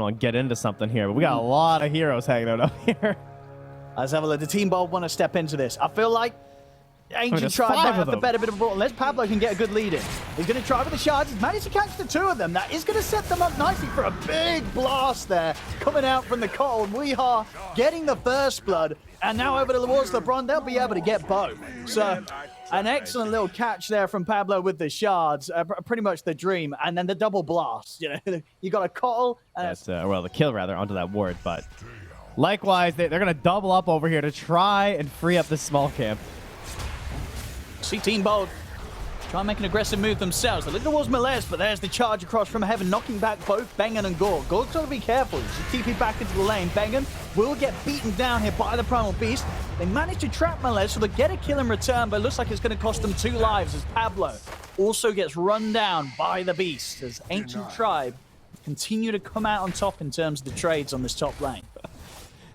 Primal and get into something here. But we got a lot of heroes hanging out up here. Let's have a look. The Team Bold want to step into this. I feel like Ancient there's Tribe might 5 of have the them. better bit of a ball. Unless Pablo can get a good lead in. He's going to try with the shards. He's managed to catch the 2 of them. That is going to set them up nicely for a big blast there. Coming out from the cold. Weehaw getting the first blood. And now over towards LeBron, they'll be able to get both. So an excellent little catch there from Pablo with the shards. Pretty much the dream. And then the double blast. You know, you got a Cottle. That's, well, the kill rather onto that ward. But likewise, they're going to double up over here to try and free up this small camp. See Team Bold try and make an aggressive move themselves. They look towards Melez, but there's the charge across from Heaven, knocking back both Bengen and Gorg. Gorg's got to be careful. He's TP back into the lane. Bengen will get beaten down here by the Primal Beast. They manage to trap Melez, so they get a kill in return, but it looks like it's going to cost them 2 lives as Pablo also gets run down by the Beast as Ancient Tribe continue to come out on top in terms of the trades on this top lane.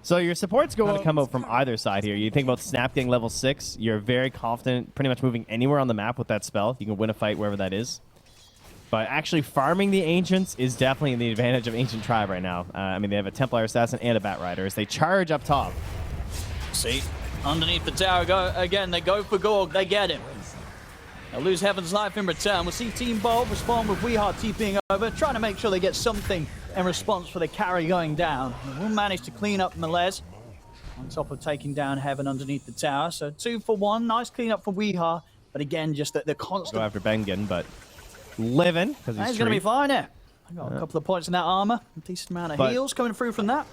So your support's going to come out from either side here. You think about Snap getting level 6. You're very confident pretty much moving anywhere on the map with that spell. You can win a fight wherever that is. But actually farming the Ancients is definitely the advantage of Ancient Tribe right now. I mean, they have a Templar Assassin and a Bat Rider as they charge up top. See, underneath the tower, they go for Gorg. They get him. They'll lose Heaven's life in return. We'll see Team Bold respond with Weehaw TPing over, trying to make sure they get something in response for the carry going down. We'll manage to clean up Melez on top of taking down Heaven underneath the tower. So 2 for 1. Nice cleanup for Weehaw. But again, just the constant... Go after Bengen, but living because he's going to be fine there. I got a couple of points in that armor. A decent amount of heals coming through from that.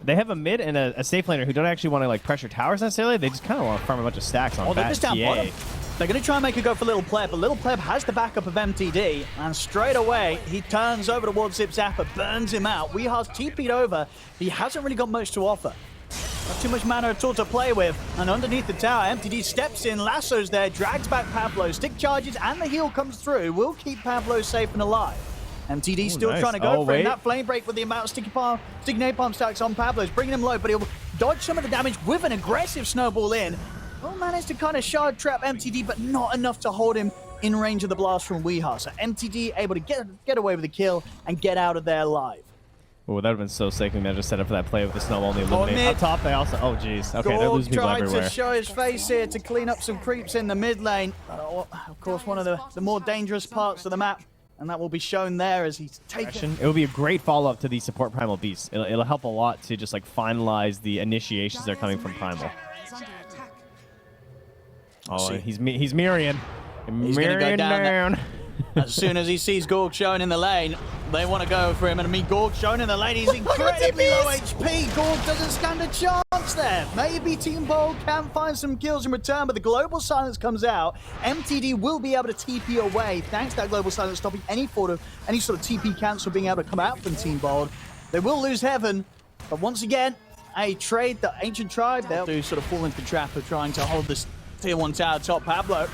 They have a mid and a safe laner who don't actually want to like pressure towers necessarily. They just kind of want to farm a bunch of stacks on they're just down bottom. They're going to try and make a go for Little Pleb, but Little Pleb has the backup of MTD, and straight away, he turns over towards Zip Zapper, burns him out. Weeha's TP'd over. He hasn't really got much to offer. Not too much mana at all to play with, and underneath the tower, MTD steps in, lassos there, drags back Pablo, stick charges, and the heal comes through. Will keep Pablo safe and alive. MTD still trying to go for him. That flame break with the amount of sticky napalm stacks on Pablo is bringing him low, but he'll dodge some of the damage with an aggressive snowball in. Will manage to kind of shard trap MTD, but not enough to hold him in range of the blast from Weehaw. So MTD able to get away with the kill and get out of there alive. Oh, that would have been so sick. We managed to set up for that play with the snowball and the eliminate. Up top, they also... Oh, jeez. Okay, they're losing people everywhere. Tried to show his face here to clean up some creeps in the mid lane. Of course, one of the more dangerous parts of the map. And that will be shown there as he's taken. It will be a great follow-up to the support Primal Beast. It'll help a lot to just like finalize the initiations that are coming from Primal. Oh, he's mirroring. He's going to go down. As soon as he sees Gorg showing in the lane, they want to go for him. And I mean, Gorg showing in the lane, he's incredibly low HP. Gorg doesn't stand a chance there. Maybe Team Bold can find some kills in return, but the Global Silence comes out. MTD will be able to TP away, thanks to that Global Silence stopping any sort of TP cancel being able to come out from Team Bold. They will lose Heaven, but once again, a trade that Ancient Tribe, they'll do sort of fall into the trap of trying to hold this Tier 1 tower top. Pablo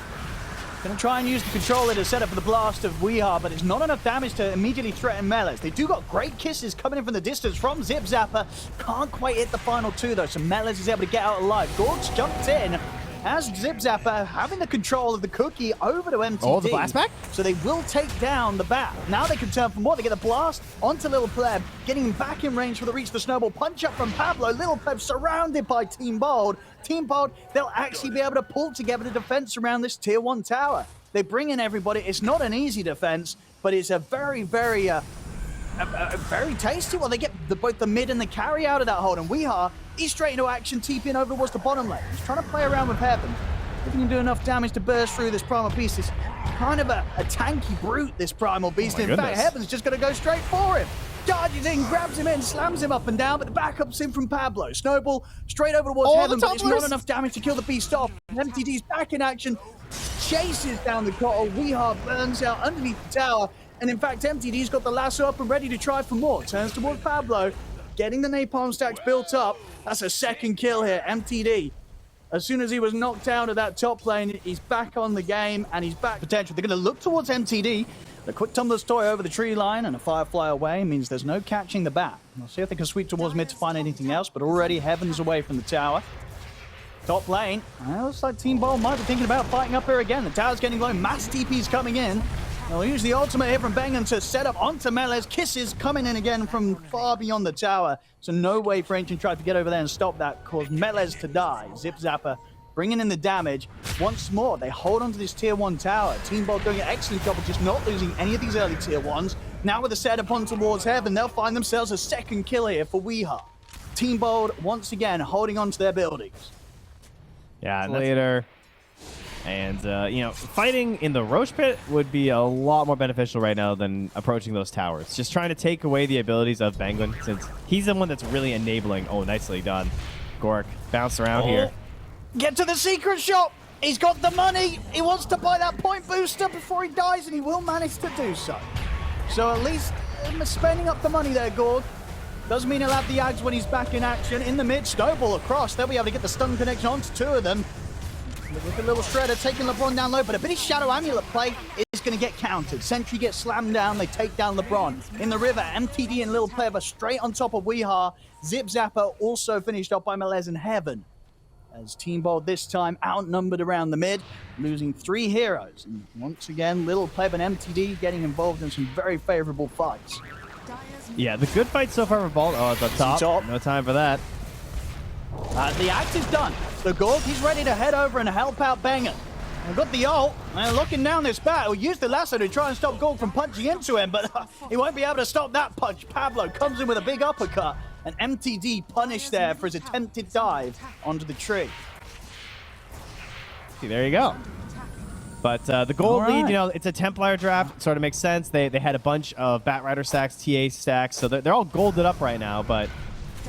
gonna try and use the controller to set up for the blast of Weehaw, but it's not enough damage to immediately threaten Melez. They do got great kisses coming in from the distance from Zip Zapper. Can't quite hit the final 2 though, so Melez is able to get out alive. Gorg's jumped in as Zip Zapper having the control of the cookie over to MTD. Oh, the blast back? So they will take down the bat. Now they can turn for more. They get the blast onto Little Pleb, getting him back in range for the reach the snowball. Punch up from Pablo. Little Pleb surrounded by Team Bold. Team Bold, they'll actually be able to pull together the defense around this Tier 1 tower. They bring in everybody. It's not an easy defense, but it's a very, very tasty one. They get both the mid and the carry out of that hold. And Weehaw, he's straight into action, TPing over towards the bottom lane. He's trying to play around with Heaven. If he can do enough damage to burst through this Primal Beast, it's kind of a tanky brute, this Primal Beast. In fact, Heaven's just going to go straight for him. Charges in, grabs him in, slams him up and down, but the backup's in from Pablo. Snowball straight over towards Heaven, but it's not enough damage to kill the Beast off. MTD's back in action, chases down the Cottle. Weehaw burns out underneath the tower, and in fact, MTD's got the lasso up and ready to try for more. Turns towards Pablo, getting the napalm stacks built up. That's a second kill here, MTD. As soon as he was knocked out of that top lane, he's back on the game, and he's back potential. They're going to look towards MTD. The quick tumbler's toy over the tree line and a firefly away means there's no catching the bat. We'll see if they can sweep towards mid to find anything else, but already Heaven's away from the tower. Top lane, looks like Team Bold might be thinking about fighting up here again. The tower's getting low, mass TP's coming in. They'll use the ultimate here from Bengen to set up onto Melez. Kisses coming in again from far beyond the tower. So no way for Ancient Tribe to get over there and stop that, cause Melez to die. Zip Zapper bringing in the damage. Once more, they hold onto this tier 1 tower. Team Bolt doing an excellent job of just not losing any of these early tier 1s. Now with the setup on towards Heaven, they'll find themselves a second kill here for Weeha. Team Bold once again holding on to their buildings. Yeah, later. And, you know, fighting in the Roche Pit would be a lot more beneficial right now than approaching those towers. Just trying to take away the abilities of Banguin, since he's the one that's really enabling. Oh, nicely done. Gork, bounce around here. Get to the secret shop! He's got the money! He wants to buy that point booster before he dies, and he will manage to do so. So at least spending up the money there, Gorg. Doesn't mean he'll have the Ags when he's back in action. In the mid, snowball across. They'll be able to get the stun connection onto 2 of them. With a little shredder taking LeBron down low, but a bit of Shadow Amulet play is going to get countered. Sentry gets slammed down, they take down LeBron. In the river, MTD and Lil Pleb are straight on top of Weeha. Zip Zapper also finished off by Melez and Heaven. As Team Bold this time outnumbered around the mid, losing 3 heroes. And once again, Lil Pleb and MTD getting involved in some very favorable fights. Yeah, the good fight so far for Bolt. Oh, it's up top. No time for that. The act is done. The Gorg, he's ready to head over and help out Banger. We've got the ult, and looking down this battle, use the lasso to try and stop Gorg from punching into him, but he won't be able to stop that punch. Pablo comes in with a big uppercut, and MTD punished there for his attempted dive onto the tree. See, there you go. But the gold lead, you know, it's a Templar draft. It sort of makes sense. They had a bunch of Batrider stacks, TA stacks, so they're all golded up right now, but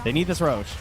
they need this Roche.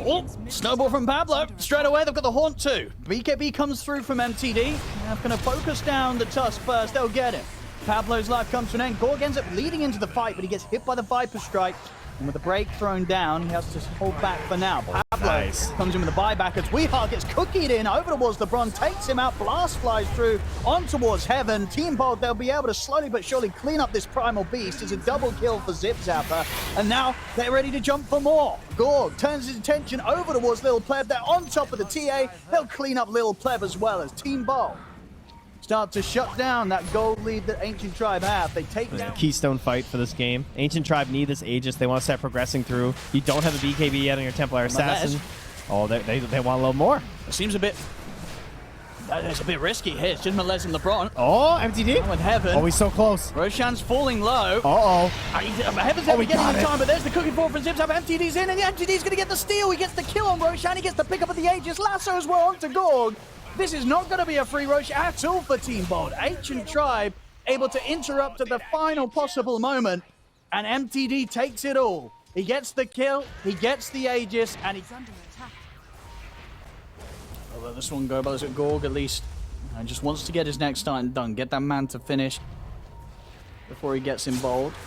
Oh, snowball from Pablo. Straight away, they've got the Haunt too. BKB comes through from MTD. They're going to focus down the Tusk first. They'll get him. Pablo's life comes to an end. Gorg ends up leading into the fight, but he gets hit by the Viper Strike. And with the break thrown down, he has to hold back for now. Pablo comes in with a buyback as Weeha gets cookied in over towards LeBron, takes him out, blast flies through on towards Heaven. Team Bold, they'll be able to slowly but surely clean up this Primal Beast. It's a double kill for Zip Zapper, and now they're ready to jump for more. Gorg turns his attention over towards Lil Pleb. They're on top of the TA. They'll clean up Lil Pleb as well as Team Bold start to shut down that gold lead that Ancient Tribe have. They take down the keystone fight for this game. Ancient Tribe need this Aegis. They want to start progressing through. You don't have a BKB yet on your Templar Assassin. Oh, they want a little more. It seems a bit... It's a bit risky here. It's just Melez and LeBron. Oh, MTD. With Heaven. Oh, he's so close. Roshan's falling low. Uh-oh. Heaven's never getting in time, but there's the cooking forward from Zip Zap. MTD's in, and the MTD's going to get the steal. He gets the kill on Roshan. He gets the pick up of the Aegis. Lasso as well onto Gorg. This is not going to be a free Roche at all for Team Bold. Ancient Tribe able to interrupt at the final possible moment, and MTD takes it all. He gets the kill, he gets the Aegis, and he's under attack. I'll let this one go, but Gorg at least just wants to get his next start done. Get that man to finish before he gets involved.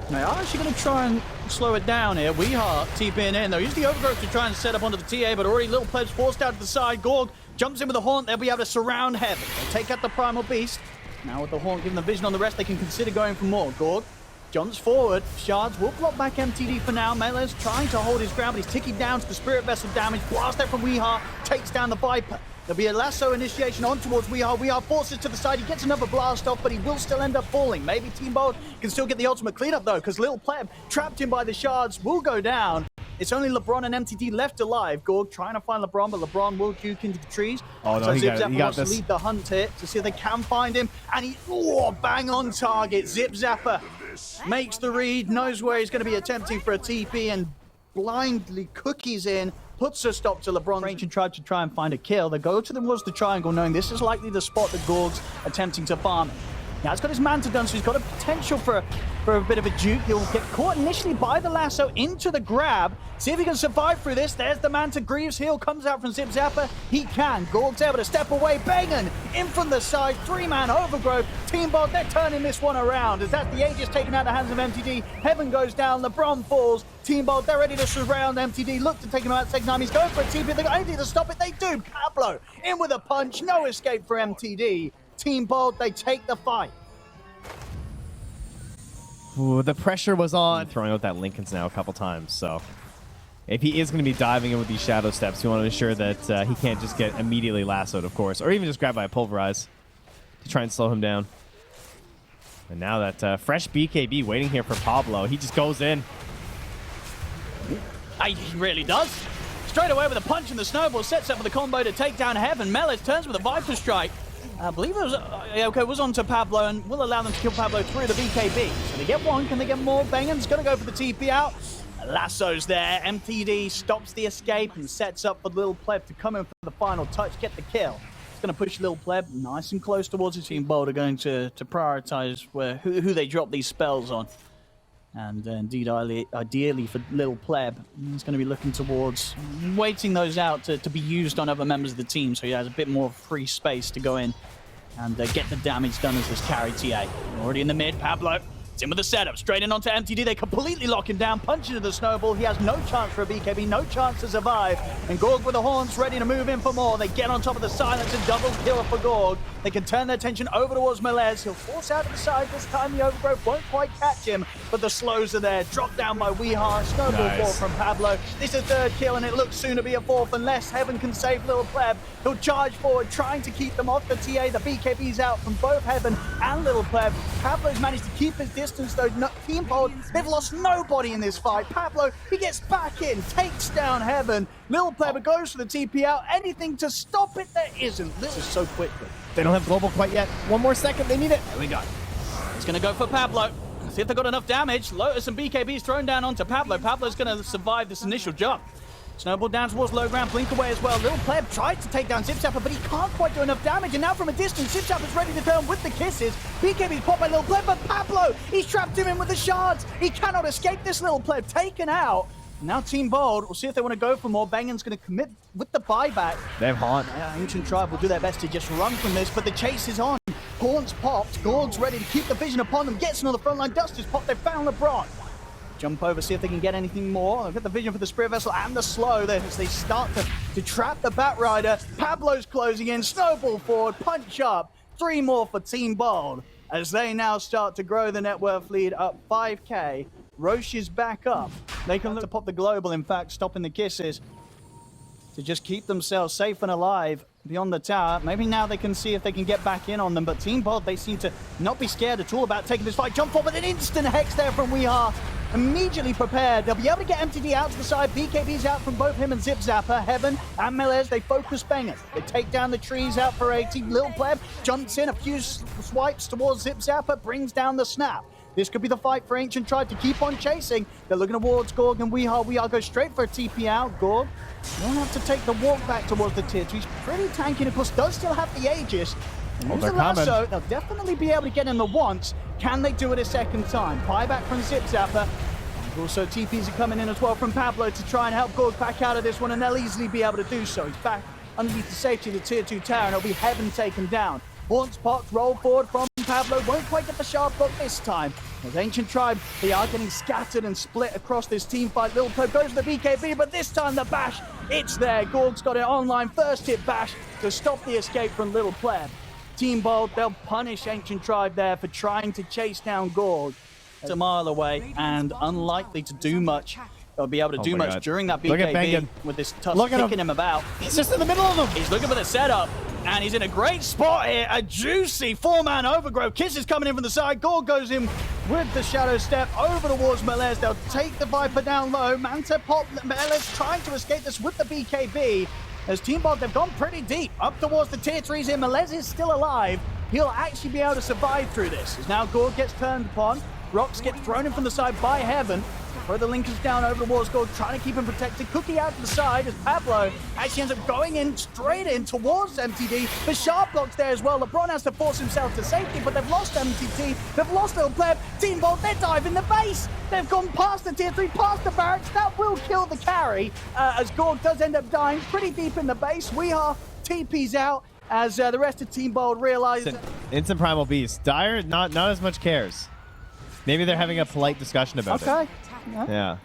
They are actually going to try and slow it down here. Weeha TPing in. They'll use the overgrowth to try and set up onto the TA, but already Little Pleb's forced out to the side. Gorg jumps in with the Haunt. They'll be able to surround Heaven. They take out the Primal Beast. Now with the Haunt giving the vision on the rest, they can consider going for more. Gorg jumps forward. Shards will block back MTD for now. Mele's trying to hold his ground, but he's ticking down to the Spirit Vessel damage. Blast out from Weeha. Takes down the Viper. There'll be a lasso initiation on towards Weeha. Weeha forces to the side. He gets another blast off, but he will still end up falling. Maybe Team Bold can still get the ultimate cleanup, though, because Lil Pleb, trapped in by the shards, will go down. It's only LeBron and MTD left alive. Gorg trying to find LeBron, but LeBron will juke into the trees. Oh, no, so he Zip got Zapper wants this. to lead the hunt here to see if they can find him. And he, bang on target. Zip Zapper makes the read, knows where he's going to be attempting for a TP, and blindly cookies in. Puts a stop to LeBron. Ancient Tribe to try and find a kill. They go to towards the triangle, knowing this is likely the spot that Gorg's attempting to farm. Now, he's got his Manta done, so he's got a potential for a bit of a juke. He'll get caught initially by the lasso into the grab. See if he can survive through this. There's the Manta. Greaves heal comes out from Zip Zapper. He can. Gorg's able to step away. Bangan in from the side. 3-man overgrowth. Team Bold, they're turning this one around. As that's the Aegis taken out of the hands of MTD. Heaven goes down. LeBron falls. Team Bold, they're ready to surround MTD. Look to take him out second time. He's going for a TP. They've got anything to stop it. They do. Pablo in with a punch. No escape for MTD. Team Bold, they take the fight. Ooh, the pressure was on. Throwing out that Lincoln's now a couple times, so if he is going to be diving in with these shadow steps, you want to ensure that he can't just get immediately lassoed, of course, or even just grabbed by a pulverize. to try and slow him down. And now that fresh BKB waiting here for Pablo. He just goes in. He really does. Straight away with a punch in the snowball, sets up for the combo to take down Heaven. Melis turns with a Viper Strike. I believe it was, it was onto Pablo and will allow them to kill Pablo through the BKB. So they get one, can they get more? Bengen's gonna go for the TP out. Lasso's there, MTD stops the escape and sets up for Lil Pleb to come in for the final touch, get the kill. It's gonna push Lil Pleb nice and close towards the team. Bold are going to prioritize who they drop these spells on. And indeed, ideally for Lil Pleb, he's going to be looking towards waiting those out to be used on other members of the team, so he has a bit more free space to go in and get the damage done as this carry TA. Already in the mid, Pablo. It's in with the setup, straight in onto MTD. They completely lock him down, punch into the snowball. He has no chance for a BKB, no chance to survive. And Gorg with the horns ready to move in for more. They get on top of the silence and double kill for Gorg. They can turn their attention over towards Melez. He'll force out to the side. This time the overgrowth won't quite catch him, but the slows are there. Dropped down by Weeha. Snowball fall from Pablo. This is a third kill, and it looks soon to be a fourth unless Heaven can save Lil Pleb. He'll charge forward, trying to keep them off the TA. The BKB's out from both Heaven and Lil Pleb. Pablo's managed to keep his distance, though. Team Bold, they've lost nobody in this fight. Pablo, he gets back in, takes down Heaven. Lil Pleb goes for the TP out. Anything to stop it? There isn't. This is so quickly. They don't have global quite yet. One more second, they need it. There we go. It's going to go for Pablo. See if they got enough damage. Lotus and BKB's thrown down onto Pablo. Pablo's going to survive this initial jump. Snowball down towards low ground, blink away as well. Lil Pleb tried to take down Zipzapper, but he can't quite do enough damage. And now from a distance, Zipzapper's ready to turn with the kisses. BKB's popped by Lil Pleb, but Pablo, he's trapped him in with the shards. He cannot escape this Lil Pleb, taken out. Now Team Bold, we'll see if they want to go for more. Bengen's going to commit with the buyback. They have Haunt. Yeah, Ancient Tribe will do their best to just run from this, but the chase is on. Gaunt's popped, Gorg's ready to keep the vision upon them, gets on the front line, Dust is popped, they found LeBron. Jump over, see if they can get anything more. They've got the vision for the Spirit Vessel and the slow as they start to trap the Bat Rider. Pablo's closing in, snowball forward, punch up. 3 more for Team Bold as they now start to grow the net worth lead up 5K. Roche is back up. They can look to pop the global, in fact, stopping the kisses to just keep themselves safe and alive beyond the tower. Maybe now they can see if they can get back in on them, but Team Bold, they seem to not be scared at all about taking this fight. Jump forward, but an instant hex there from Weeha. Immediately prepared. They'll be able to get MTD out to the side. BKB's out from both him and Zipzapper. Heaven and Melez, they focus Bengen. They take down the trees out for 80. Lil Pleb jumps in, a few swipes towards Zipzapper, brings down the snap. This could be the fight for Ancient Tribe to keep on chasing. They're looking towards Gorg and Weeha. Weeha goes straight for a TP out. Gorg will have to take the walk back towards the tier 2. He's pretty tanky, and of course does still have the Aegis. Use the lasso, they'll definitely be able to get in the once. Can they do it a second time? Buyback from Zipzapper. Also, TPs are coming in as well from Pablo to try and help Gorg back out of this one, and they'll easily be able to do so. He's back underneath the safety of the tier 2 tower, and it'll be Heaven taken down. Haunts popped, roll forward from Pablo. Won't quite get the sharp block this time. As Ancient Tribe, they are getting scattered and split across this team fight. Lil Pleb goes for the BKB, but this time the bash, it's there. Gorg's got it online. First hit bash to stop the escape from Lil Pleb. Team Bold, they'll punish Ancient Tribe there for trying to chase down Gorg. It's a mile away and unlikely to do much. They'll be able to do much during that BKB with this tusk kicking him about. He's just in the middle of them. He's looking for the setup, and he's in a great spot here. A juicy 4-man overgrowth. Kiss is coming in from the side. Gorg goes in with the shadow step over towards Melez. They'll take the Viper down low. Manta pop. Melez trying to escape this with the BKB. As Team Bold, they've gone pretty deep up towards the tier 3s here. Melez is still alive. He'll actually be able to survive through this. As now Gorg gets turned upon. Rocks get thrown in from the side by Heaven. Throw the linkers down over the walls, Gorg trying to keep him protected. Cookie out to the side as Pablo actually ends up going in straight in towards MTD. The sharp blocks there as well. LeBron has to force himself to safety, but they've lost MTD. They've lost Lil Pleb. Team Bold, they're diving the base. They've gone past the tier 3, past the barracks. That will kill the carry as Gorg does end up dying pretty deep in the base. Weeha TP's out as the rest of Team Bold realizes. Instant Primal Beast. Dire, not as much cares. Maybe they're having a polite discussion about it. Okay. Yeah.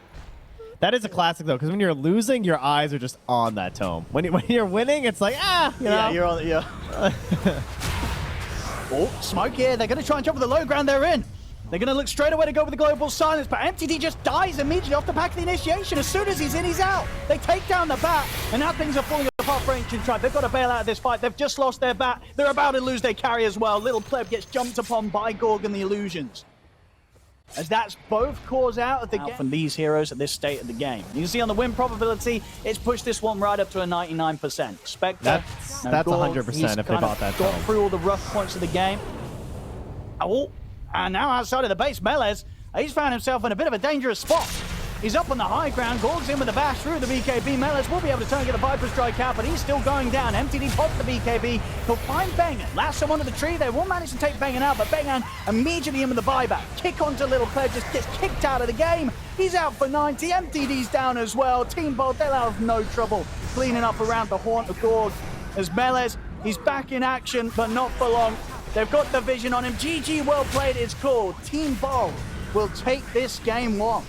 That is a classic, though, because when you're losing, your eyes are just on that tome. When you're winning, it's like, you know? Yeah, you're on it, yeah. Oh, smoke here. They're going to try and jump with the low ground they're in. They're going to look straight away to go with the global silence, but MTD just dies immediately off the back of the initiation. As soon as he's in, he's out. They take down the bat, and now things are falling apart for Ancient Tribe. They've got to bail out of this fight. They've just lost their bat. They're about to lose their carry as well. Little Pleb gets jumped upon by Gorg and the Illusions. As that's both cores out of the game from these heroes at this state of the game. You can see on the win probability, it's pushed this one right up to a 99%. Spectre, that's Gorg, 100% if they bought that. Got through all the rough points of the game. Oh, and now outside of the base, Melez, he's found himself in a bit of a dangerous spot. He's up on the high ground. Gorg's in with the bash through the BKB. Melez will be able to turn and get the Viper Strike out, but he's still going down. MTD pops the BKB. He'll find Bengan. Last him onto the tree. They will manage to take Bengan out, but Bengan immediately in with the buyback. Kick onto Little Pleb, just gets kicked out of the game. He's out for 90. MTD's down as well. Team Bolt, they'll have no trouble cleaning up around the haunt of Gorg. As Melez, he's back in action, but not for long. They've got the vision on him. GG, well played, it's called. Team Bolt will take this game one.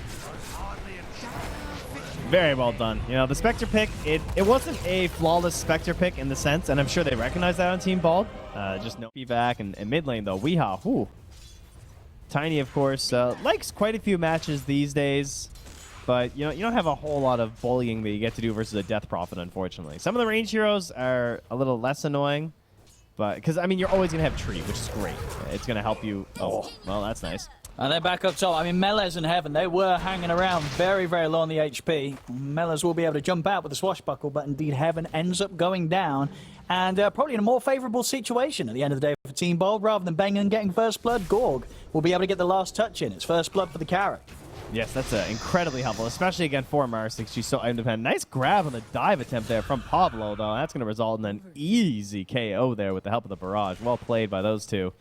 Very well done. You know, the Spectre pick, it wasn't a flawless Spectre pick in the sense, and I'm sure they recognize that on Team Bald. Just no feedback. And mid lane, though, Weehaw, whew. Tiny, of course, likes quite a few matches these days, but you don't have a whole lot of bullying that you get to do versus a Death Prophet, unfortunately. Some of the range heroes are a little less annoying, but because, I mean, you're always going to have Tree, which is great. It's going to help you. Oh, well, that's nice. And they're back up top. I mean, Melez and Heaven, they were hanging around very, very low on the HP. Melez will be able to jump out with the swashbuckle, but indeed Heaven ends up going down. And probably in a more favorable situation at the end of the day for Team Bold. Rather than Bengan getting first blood, Gorg will be able to get the last touch in. It's first blood for the carry. Yes, that's incredibly helpful, especially again for Marsix. She's so independent. Nice grab on the dive attempt there from Pablo, though. That's going to result in an easy KO there with the help of the barrage. Well played by those two.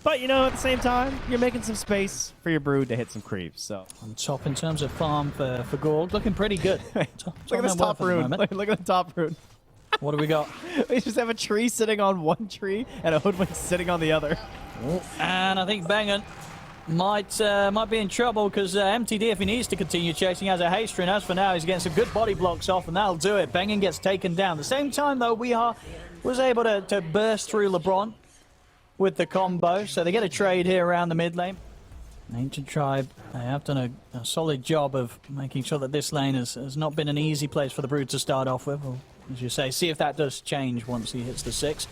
But, you know, at the same time, you're making some space for your Brood to hit some creeps. So on top in terms of farm for Gorg, looking pretty good. Look at this top rune. Look at the top rune. What do we got? We just have a tree sitting on one tree and a hoodwink sitting on the other. And I think Bengan might be in trouble because MTD, if he needs to continue chasing, has a haste rune. As for now, he's getting some good body blocks off, and that'll do it. Bengan gets taken down. At the same time, though, was able to burst through LeBron with the combo, so they get a trade here around the mid lane. Ancient Tribe, they have done a solid job of making sure that this lane has not been an easy place for the Brood to start off with. Well, as you say, see if that does change once he hits the 6.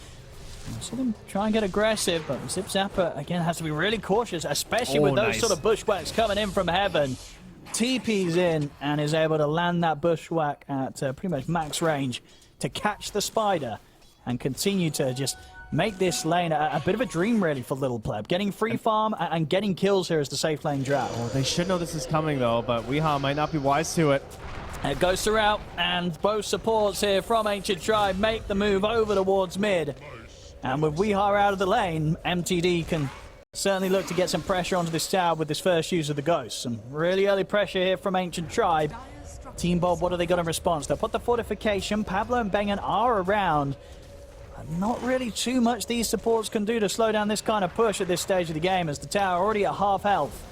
See them try and get aggressive, but Zip Zapper, again, has to be really cautious, especially with those sort of bushwhacks coming in from Heaven. TP's in and is able to land that bushwhack at pretty much max range to catch the spider and continue to just make this lane a bit of a dream, really, for Little Pleb. Getting free farm and getting kills here as the safe lane drought. Oh, they should know this is coming, though, but Weehaw might not be wise to it. It goes throughout, and both supports here from Ancient Tribe make the move over towards mid. And with Weehaw out of the lane, MTD can certainly look to get some pressure onto this tower with this first use of the Ghost. Some really early pressure here from Ancient Tribe. Team Bob, what are they got in response? They'll put the fortification. Pablo and Bengan are around. Not really too much these supports can do to slow down this kind of push at this stage of the game, as the tower already at half health.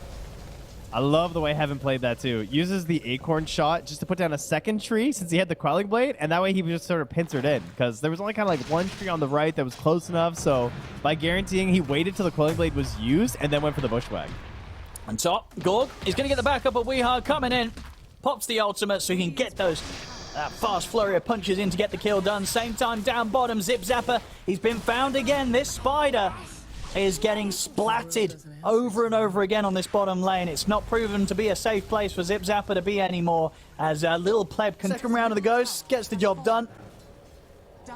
I love the way Heaven played that too. Uses the acorn shot just to put down a second tree since he had the quelling blade, and that way he was just sort of pincered in because there was only kind of like one tree on the right that was close enough. So by guaranteeing he waited till the quelling blade was used and then went for the bushwhack. On top, Gorg is going to get the backup of Weehaw coming in. Pops the ultimate so he can get those fast flurry of punches in to get the kill done. Same time down bottom, Zip Zapper, he's been found again. This spider is getting splatted over and over again on this bottom lane. It's not proven to be a safe place for Zip Zapper to be anymore, as Little Pleb can come around to the Ghost, gets the job done.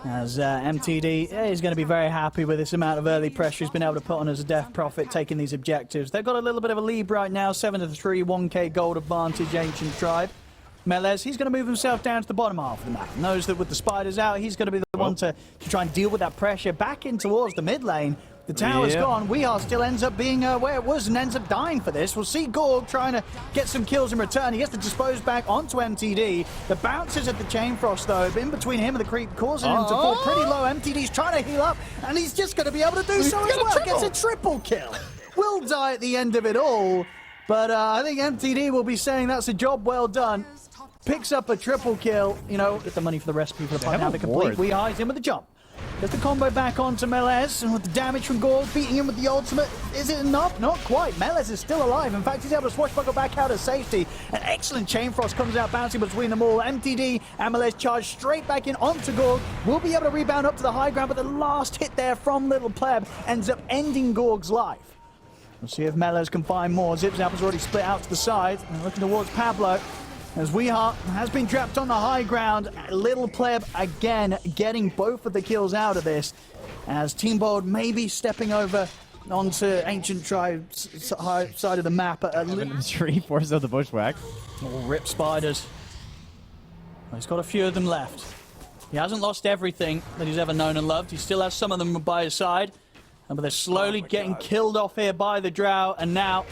As MTD is going to be very happy with this amount of early pressure he's been able to put on as a Death Prophet, taking these objectives. They've got a little bit of a lead right now, 7-3, 1k gold advantage, Ancient Tribe. Melez, he's going to move himself down to the bottom half of the map. Knows that with the spiders out, he's going to be the one to try and deal with that pressure back in towards the mid lane. The tower's gone. Weehaw still ends up being where it was and ends up dying for this. We'll see Gorg trying to get some kills in return. He gets to dispose back onto MTD. The bounces at the Chain Frost, though, in between him and the creep, causing him to fall pretty low. MTD's trying to heal up, and he's just going to be able to do so as well. Gets a triple kill. Will die at the end of it all, but I think MTD will be saying that's a job well done. Picks up a triple kill, you know, get the money for the recipe for the pot now to complete. Weehaw is in with the jump. Gets the combo back onto Melez, and with the damage from Gorg beating him with the ultimate, is it enough? Not quite. Melez is still alive. In fact, he's able to swashbuckle back out of safety. An excellent Chain Frost comes out bouncing between them all. MTD and Melez charge straight back in onto Gorg. Will be able to rebound up to the high ground, but the last hit there from Little Pleb ends up ending Gorg's life. We'll see if Melez can find more. Zipzapper's already split out to the side, and looking towards Pablo. As Weeheart has been trapped on the high ground, Little Pleb again getting both of the kills out of this, as Team Bold may be stepping over onto Ancient Tribe's side of the map. Tree force of the bushwhack. Oh, rip spiders. Well, he's got a few of them left. He hasn't lost everything that he's ever known and loved. He still has some of them by his side, but they're slowly getting killed off here by the Drow, and now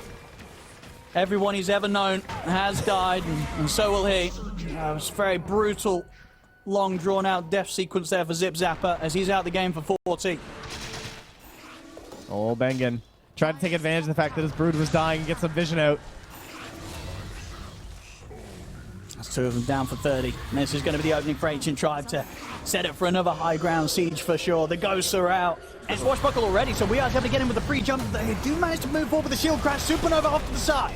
everyone he's ever known has died, and so will he. It was a very brutal, long, drawn-out death sequence there for Zipzapper as he's out the game for 40. Oh, Bengen tried to take advantage of the fact that his brood was dying and get some vision out. That's two of them down for 30. And this is going to be the opening for Ancient Tribe to set it for another high ground siege for sure. The ghosts are out. It's Swashbuckle already, so we are able to get in with a free jump. They do manage to move forward with the shield crash. Supernova off to the side.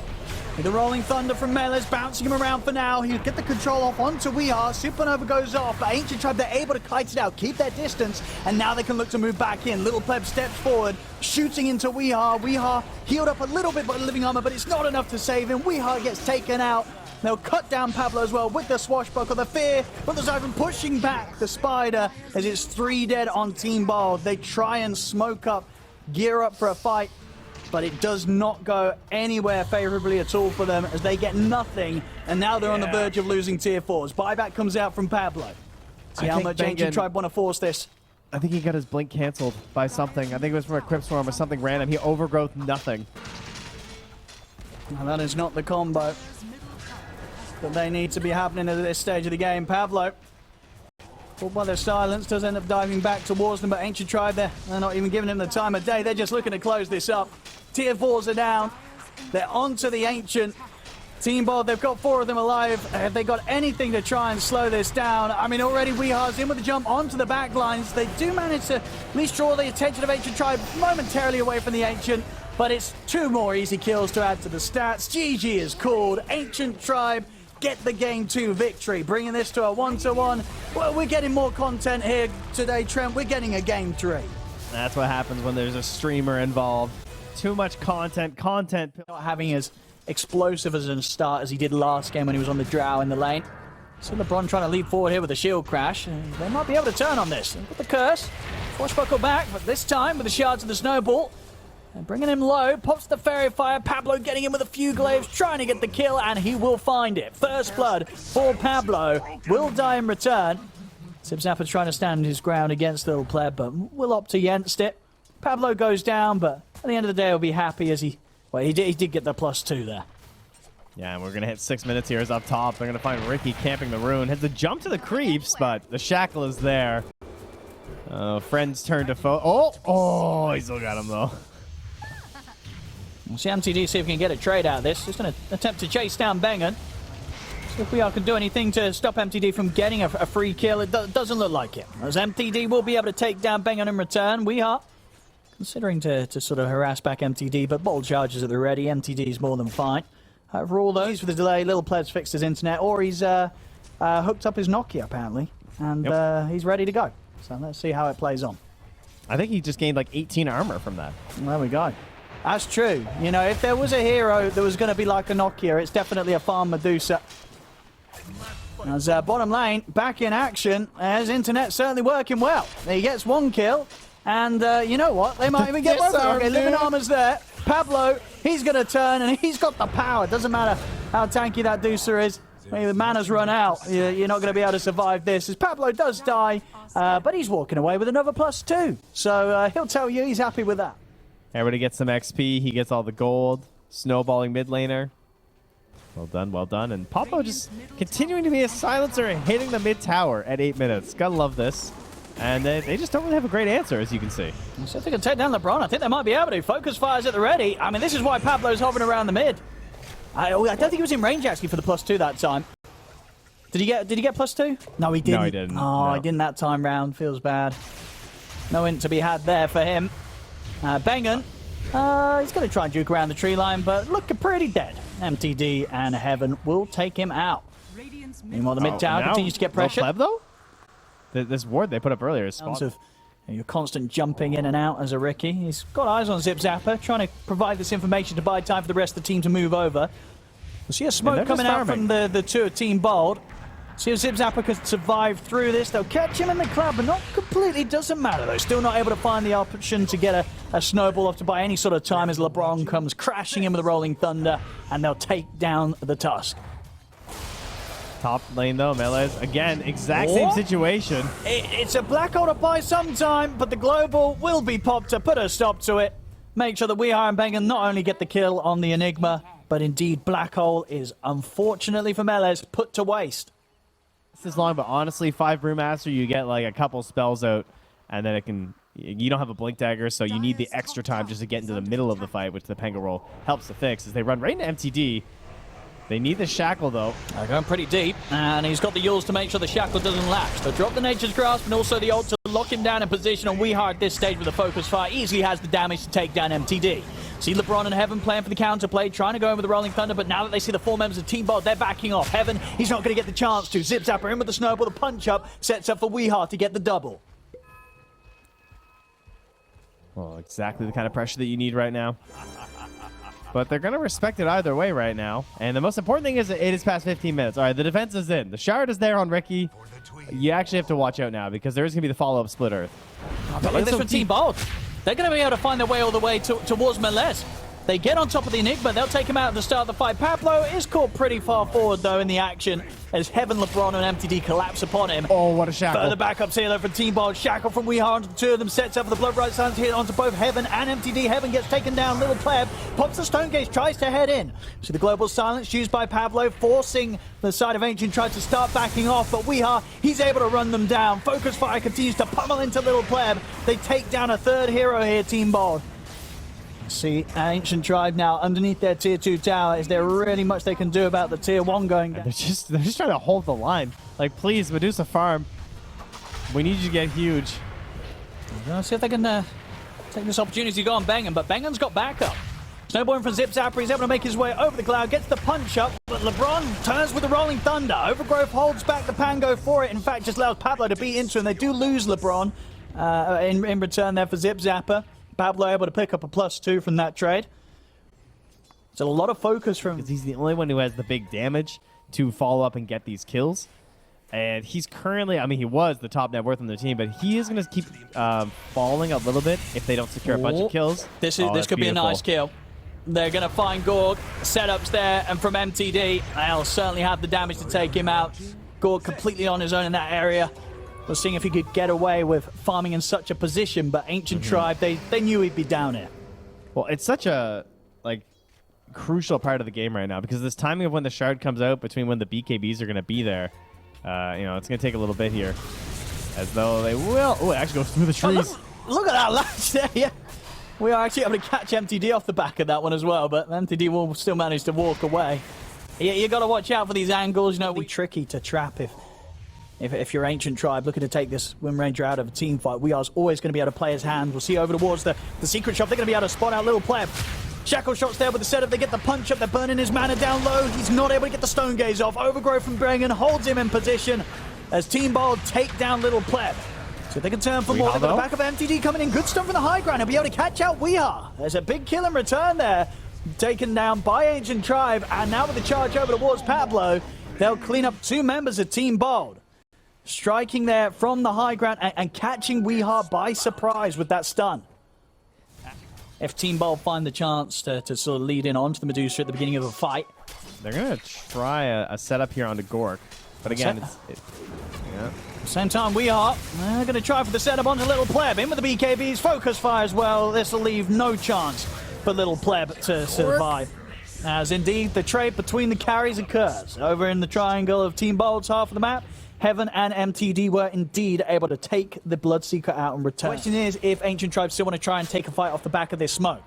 With the rolling thunder from Melez bouncing him around for now. He'll get the control off onto Weeheart. Supernova goes off, but Ancient Tribe, they're able to kite it out, keep their distance, and now they can look to move back in. Little Pleb steps forward, shooting into Weeheart. Weeheart healed up a little bit by living armor, but it's not enough to save him. Weeheart gets taken out. They'll cut down Pablo as well with the swashbuckle. The fear, but there's even pushing back the spider as it's 3 dead on Team Bold. They try and smoke up, gear up for a fight, but it does not go anywhere favorably at all for them as they get nothing, and now they're on the verge of losing tier 4s. Buyback comes out from Pablo. See how much Ancient Tribe want to force this. I think he got his blink canceled by something. I think it was from a Crypt Swarm or something random. He overgrowth nothing. Well, that is not the combo that they need to be happening at this stage of the game. Pablo, caught by their silence, does end up diving back towards them, but Ancient Tribe, they're not even giving him the time of day. They're just looking to close this up. Tier 4s are down. They're onto the Ancient. Team Bold, they've got 4 of them alive. Have they got anything to try and slow this down? I mean, already Weehar's in with the jump onto the back lines. They do manage to at least draw the attention of Ancient Tribe momentarily away from the Ancient, but it's 2 more easy kills to add to the stats. GG is called. Ancient Tribe get the game 2 victory, bringing this to a 1-1. Well, we're getting more content here today, Trent. We're getting a game 3. That's what happens when there's a streamer involved. Too much content. Not having as explosive as a start as he did last game when he was on the Drow in the lane. So LeBron trying to leap forward here with a shield crash. And they might be able to turn on this. With the curse, Swashbuckle back, but this time with the shards of the snowball. And bringing him low, pops the fairy fire. Pablo getting in with a few glaives, trying to get the kill, and he will find it. First blood for Pablo. Will die in return. Zipzapper trying to stand his ground against Little Pleb, but will opt against it. Pablo goes down, but at the end of the day, he'll be happy as he did get the +2 there. Yeah, and we're going to hit 6 minutes here. Is up top. They're going to find Ricky camping the rune. Hits the jump to the creeps, but the shackle is there. Friend's turn to foe. Oh, he still got him, though. We'll see MTD see if we can get a trade out of this. Just going to attempt to chase down Bengen. See if we can do anything to stop MTD from getting a free kill. It doesn't look like it. As MTD will be able to take down Bengen in return. We are considering to sort of harass back MTD, but bold charges at the ready. MTD is more than fine. For all those with the delay, Little Pleb's fixed his internet, or he's hooked up his Nokia, apparently. And he's ready to go. So let's see how it plays on. I think he just gained like 18 armor from that. Well, there we go. That's true. You know, if there was a hero that was going to be like a Nokia, it's definitely a Farm Medusa. As bottom lane, back in action, as internet certainly working well. He gets 1 kill, and you know what? They might even get both. Okay, living armor's there. Pablo, he's going to turn, and he's got the power. Doesn't matter how tanky that Deucer is. I mean, the mana's run out. You're not going to be able to survive this. As Pablo does die, but he's walking away with another +2. So he'll tell you he's happy with that. Everybody gets some XP. He gets all the gold. Snowballing mid laner. Well done, well done. And Pablo just continuing to be a silencer and hitting the mid tower at 8 minutes. Gotta love this. And they just don't really have a great answer, as you can see. So if they can take down LeBron, I think they might be able to. Focus fires at the ready. I mean, this is why Pablo's hovering around the mid. I don't think he was in range, actually, for the +2 that time. Did he get +2? No, he didn't. No, he didn't. Oh, no. he didn't that time round. Feels bad. No int to be had there for him. Bengen, he's going to try and juke around the tree line, but looking pretty dead. MTD and Heaven will take him out. Meanwhile, the mid tower continues to get pressure. No pleb, though? This ward they put up earlier is spot. Of your constant jumping in and out as a Ricky. He's got eyes on Zip Zapper, trying to provide this information to buy time for the rest of the team to move over. We'll see a smoke coming out from the two of Team Bold. See if Zip Zapper can survive through this. They'll catch him in the club, but not completely. Doesn't matter, though. Still not able to find the option to get a snowball off to buy any sort of time as LeBron comes crashing in with the Rolling Thunder, and they'll take down the Tusk. Top lane, though, Melees. Again, exact same situation. It's a black hole to buy sometime, but the global will be popped to put a stop to it. Make sure that we and Bengen not only get the kill on the Enigma, but indeed black hole is, unfortunately for Melees, put to waste. This is long, but honestly, 5 Brewmaster, you get like a couple spells out, and then it can... You don't have a Blink Dagger, so you need the extra time just to get into the middle of the fight, which the Penga roll helps to fix. As they run right into MTD, they need the Shackle, though. They're going pretty deep, and he's got the Yules to make sure the Shackle doesn't latch. They'll drop the Nature's Grasp and also the ult to lock him down in position, and Weehaw at this stage with a focus fire easily has the damage to take down MTD. See LeBron and Heaven playing for the counterplay, trying to go in with the Rolling Thunder, but now that they see the 4 members of Team Bold, they're backing off. Heaven, he's not going to get the chance to. Zip Zapper in with the snowball, the punch up, sets up for Weehaw to get the double. Well, exactly the kind of pressure that you need right now. But they're going to respect it either way right now. And the most important thing is that it is past 15 minutes. All right, the defense is in. The shard is there on Ricky. You actually have to watch out now because there is going to be the follow-up Split Earth. But look at this for Team Bold. They're going to be able to find their way all the way towards Melees. They get on top of the Enigma. They'll take him out at the start of the fight. Pablo is caught pretty far forward, though, in the action as Heaven, LeBron, and MTD collapse upon him. Oh, what a Shackle. Further backups here, though, for Team Bold. Shackle from Weehaw onto the 2 of them. Sets up for the Blood Right Silence here onto both Heaven and MTD. Heaven gets taken down. Little Pleb pops the Stone Gaze, tries to head in. So the Global Silence used by Pablo, forcing the side of Ancient Tribe to start backing off. But Weehaw, he's able to run them down. Focus Fire continues to pummel into Little Pleb. They take down a 3rd hero here, Team Bold. See, Ancient Tribe now underneath their tier 2 tower. Is there really much they can do about the tier 1 going down? They're just trying to hold the line. Like, please, Medusa farm. We need you to get huge. Let's see if they can take this opportunity to go on Bengen, but Bengen's got backup. Snowballing from Zip Zapper, he's able to make his way over the cloud, gets the punch up, but LeBron turns with the Rolling Thunder. Overgrowth holds back the Pango for it. In fact, just allows Pablo to beat into him. They do lose LeBron in return there for Zip Zapper. Pablo able to pick up a +2 from that trade. It's a lot of focus from... Because he's the only one who has the big damage to follow up and get these kills. And he's currently, I mean, he was the top net worth on the team, but he is going to keep falling a little bit if they don't secure a bunch of kills. This could be a nice kill. They're going to find Gorg. Setups there, and from MTD, they'll certainly have the damage to take him out. Gorg completely on his own in that area. We're seeing if he could get away with farming in such a position, but Ancient Tribe, they knew he'd be down here. Well, it's such a, like, crucial part of the game right now because this timing of when the shard comes out between when the BKBs are going to be there, you know, it's going to take a little bit here. As though they will... Oh, it actually goes through the trees. Oh, look at that latch there, yeah. We are actually able to catch MTD off the back of that one as well, but MTD will still manage to walk away. You got to watch out for these angles. You know, it'll be tricky to trap if you're Ancient Tribe looking to take this Wind Ranger out of a team fight. We are always going to be able to play his hand. We'll see over towards the secret shop. They're going to be able to spot out Little Pleb. Shackle shots there with the setup. They get the punch up. They're burning his mana down low. He's not able to get the Stone Gaze off. Overgrowth from Brengan holds him in position as Team Bold take down Little Pleb. So they can turn for more. They've got the back of MTD coming in. Good stuff from the high ground. He'll be able to catch out Weehaw. There's a big kill in return there. Taken down by Ancient Tribe. And now with the charge over towards Pablo, they'll clean up 2 members of Team Bold. Striking there from the high ground and catching Weehaw by surprise with that stun. If Team Bold find the chance to sort of lead in onto the Medusa at the beginning of a fight. They're going to try a setup here onto Gork. But again, yeah. Same time, Weehaw, they're going to try for the setup onto Little Pleb. In with the BKBs, focus fire as well. This will leave no chance for Little Pleb to survive. As indeed, the trade between the carries occurs. Over in the triangle of Team Bold's half of the map, Heaven and MTD were indeed able to take the Bloodseeker out and return. The question is if Ancient Tribe still want to try and take a fight off the back of this smoke.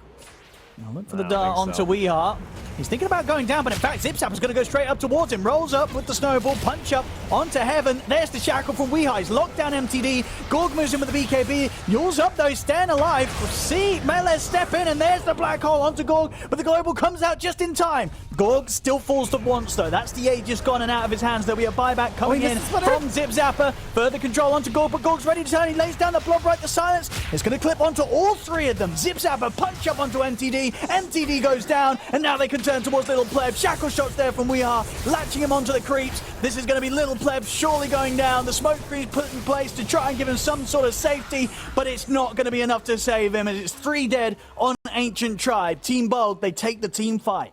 Now look for the dart onto Weeheart. He's thinking about going down, but in fact, Zipzapper's going to go straight up towards him. Rolls up with the snowball, punch up onto Heaven. There's the shackle from Weeheart. He's locked down MTD. Gorg moves in with the BKB. Yule's up though, he's staying alive. We'll see Melez step in, and there's the black hole onto Gorg, but the global comes out just in time. Gorg still falls to once though. That's the Aegis gone and out of his hands. There'll be a buyback coming in from Zipzapper. Further control onto Gorg, but Gorg's ready to turn. He lays down the blob right, the silence. It's going to clip onto all three of them. Zipzapper punch up onto MTD. MTD goes down, and now they can turn towards Little Pleb. Shackle shots there from Weeheart, latching him onto the creeps. This is going to be Little Pleb surely going down. The smoke screen's put in place to try and give him some sort of safety, but it's not going to be enough to save him, as it's 3 dead on Ancient Tribe. Team Bold, they take the team fight.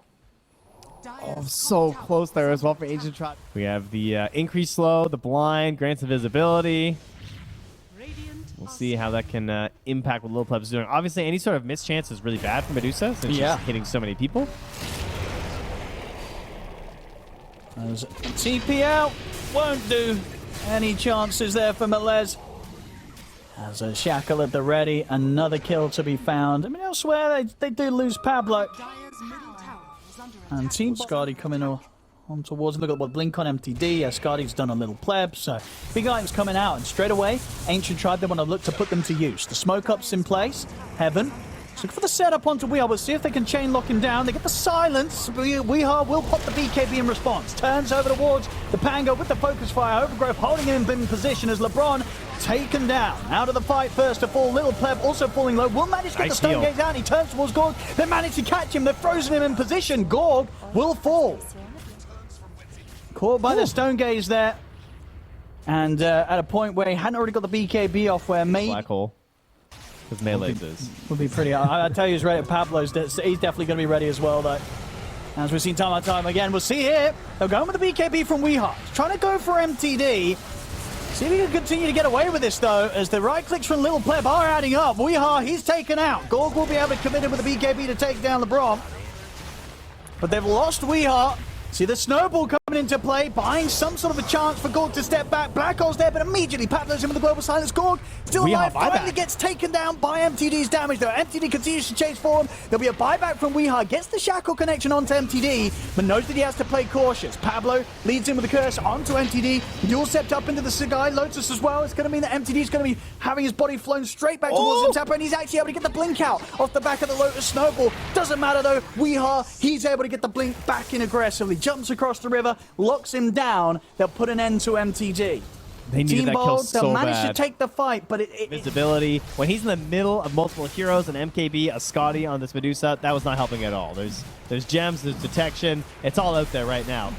Oh, so close there as well for Ancient Tribe. We have the increased slow, the blind, grants invisibility. We'll see how that can impact what Little Pleb's doing. Obviously, any sort of missed chance is really bad for Medusa, since she's hitting so many people. As TP out won't do any chances there for Melez. As a shackle at the ready, another kill to be found. I mean, elsewhere they do lose Pablo. And Team Skadi coming on towards him. Look at what blink on MTD. Skadi's done a Little Pleb, so big items coming out. And straight away, Ancient Tribe, they want to look to put them to use. The smoke up's in place. Heaven. Look for the setup onto Weeheart. We'll see if they can chain lock him down. They get the silence. Weeheart will pop the BKB in response. Turns over towards the Pango with the focus fire. Overgrowth holding him in position as LeBron taken down. Out of the fight first to fall. Little Pleb also falling low. Will manage to get the stone gaze out. He turns towards Gorg. They manage to catch him. They've frozen him in position. Gorg will fall. Caught by the stone gaze there. And at a point where he hadn't already got the BKB off, where maybe... Black hole. Because Melee's is. Would be pretty... I tell you, he's ready. Pablo's he's definitely going to be ready as well, though. As we've seen time and time again. We'll see here. They're going with the BKB from Weeheart. Trying to go for MTD. See if he can continue to get away with this, though, as the right clicks from Little Pleb are adding up. Weeheart, he's taken out. Gorg will be able to commit him with the BKB to take down LeBron. But they've lost Weeheart. See the snowball coming into play, buying some sort of a chance for Gorg to step back. Black hole's there, but immediately Pablo's in with the global silence. Gorg still alive, finally gets taken down by MTD's damage, though. MTD continues to chase for him. There'll be a buyback from Weeheart, gets the shackle connection onto MTD, but knows that he has to play cautious. Pablo leads in with the curse onto MTD. Dual stepped up into the Sky Lotus as well. It's going to mean that MTD's going to be having his body flown straight back towards him, and he's actually able to get the blink out off the back of the Lotus snowball. Doesn't matter though, Weeheart, he's able to get the blink back in aggressively. Jumps across the river, locks him down. They'll put an end to MTG. They needed that kill so bad. They'll manage to take the fight, but visibility. When he's in the middle of multiple heroes, an MKB, a Skadi on this Medusa, that was not helping at all. There's gems, there's detection. It's all out there right now.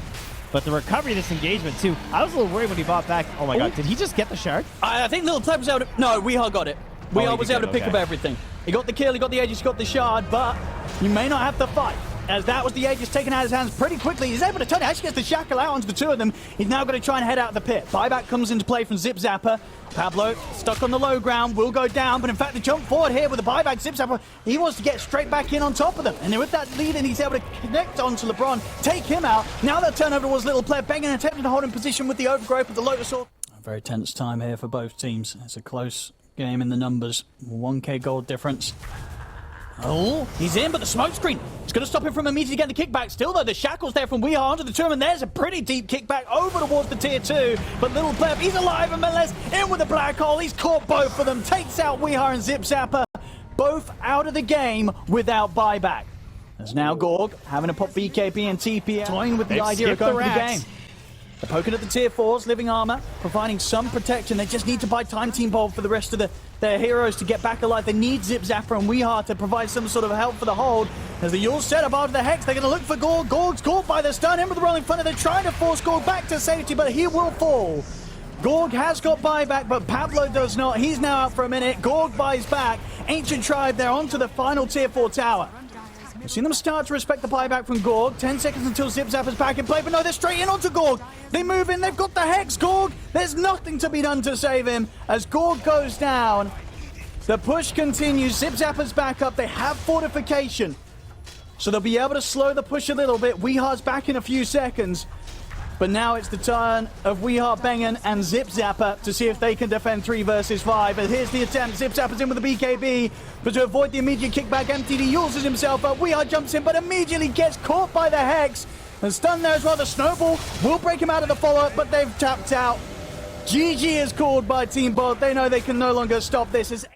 But the recovery of this engagement, too. I was a little worried when he bought back. Oh, my God. Did he just get the shard? I think Little Pleb was able to... No, Weeheart got it. Weeheart was able to pick up everything. He got the kill, he got the Aegis, he got the shard, but you may not have to fight. As that was the Aegis taken out of his hands pretty quickly. He's able to turn it. Actually gets the shackle out onto the two of them. He's now going to try and head out of the pit. Buyback comes into play from Zipzapper. Pablo stuck on the low ground, will go down, but in fact the jump forward here with the buyback. Zipzapper, he wants to get straight back in on top of them. And with that lead in, he's able to connect onto LeBron, take him out. Now they'll turn over towards Little Pleb, begging and attempting to hold in position with the overgrowth of the Lotus Sword. A very tense time here for both teams. It's a close game in the numbers. 1k gold difference. Oh, he's in, but the smoke screen is going to stop him from immediately getting the kickback. Still, though, the shackle's there from Weeheart onto the two, and there's a pretty deep kickback over towards the tier 2. But Little Pleb, he's alive, and Melez in with the black hole. He's caught both of them, takes out Weeheart and Zipzapper, both out of the game without buyback. There's now Gorg having to pop BKB and TP, toying with the idea of going for the game. They're poking at the tier 4s, living armor, providing some protection. They just need to buy time, Team Bold, for the rest of their heroes to get back alive. They need Zipzapper and Weeheart to provide some sort of help for the hold. As the Yule set up after the Hex, they're going to look for Gorg. Gorg's caught by the stun. In with the rolling thunder. They're trying to force Gorg back to safety, but he will fall. Gorg has got buyback, but Pablo does not. He's now out for a minute. Gorg buys back. Ancient Tribe, they're onto the final tier 4 tower. We've seen them start to respect the buyback from Gorg. 10 seconds until Zipzapper's back in play, but no, they're straight in onto Gorg. They move in, they've got the Hex. Gorg, there's nothing to be done to save him. As Gorg goes down, the push continues. Zipzapper's back up. They have fortification, so they'll be able to slow the push a little bit. Weeheart's back in a few seconds. But now it's the turn of Weeha, Bengen, and Zip Zapper to see if they can defend 3 versus 5. And here's the attempt. Zip Zapper's in with the BKB, but to avoid the immediate kickback, MTD uses himself up. Weeha jumps in, but immediately gets caught by the Hex. And stunned there as well. The Snowball will break him out of the follow-up, but they've tapped out. GG is called by Team Bolt. They know they can no longer stop this.